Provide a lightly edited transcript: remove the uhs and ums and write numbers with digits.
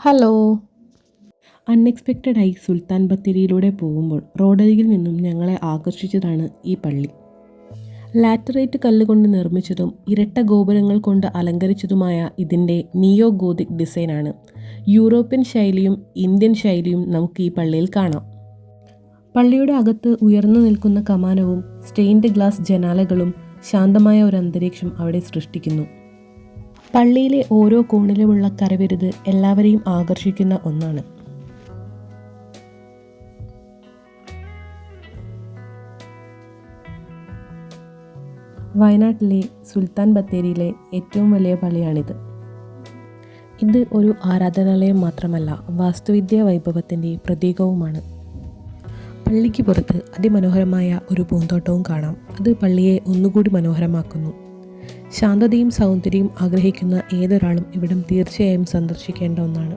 Hello. അൺഎക്സ്പെക്റ്റഡായി സുൽത്താൻ ബത്തേരിയിലൂടെ പോകുമ്പോൾ റോഡരികിൽ നിന്നും ഞങ്ങളെ ആകർഷിച്ചതാണ് ഈ പള്ളി. ലാറ്ററൈറ്റ് കല്ലുകൊണ്ട് നിർമ്മിച്ചതും ഇരട്ട ഗോപുരങ്ങൾ കൊണ്ട് അലങ്കരിച്ചതുമായ ഇതിൻ്റെ നിയോ ഗോതിക് ഡിസൈനാണ്. യൂറോപ്യൻ ശൈലിയും ഇന്ത്യൻ ശൈലിയും നമുക്ക് ഈ പള്ളിയിൽ കാണാം. പള്ളിയുടെ അകത്ത് ഉയർന്നു നിൽക്കുന്ന കമാനവും സ്റ്റെയിൻഡ് ഗ്ലാസ് ജനാലകളും ശാന്തമായ ഒരു അന്തരീക്ഷം അവിടെ സൃഷ്ടിക്കുന്നു. പള്ളിയിലെ ഓരോ കോണിലുമുള്ള കരവിരുത് എല്ലാവരെയും ആകർഷിക്കുന്ന ഒന്നാണ്. വയനാട്ടിലെ സുൽത്താൻ ബത്തേരിയിലെ ഏറ്റവും വലിയ പള്ളിയാണിത്. ഇത് ഒരു ആരാധനാലയം മാത്രമല്ല, വാസ്തുവിദ്യാ വൈഭവത്തിൻ്റെ പ്രതീകവുമാണ്. പള്ളിക്ക് പുറത്ത് അതിമനോഹരമായ ഒരു പൂന്തോട്ടവും കാണാം. അത് പള്ളിയെ ഒന്നുകൂടി മനോഹരമാക്കുന്നു. ശാന്തതയും സൗന്ദര്യവും ആഗ്രഹിക്കുന്ന ഏതൊരാളും ഇവിടം തീർച്ചയായും സന്ദർശിക്കേണ്ട ഒന്നാണ്.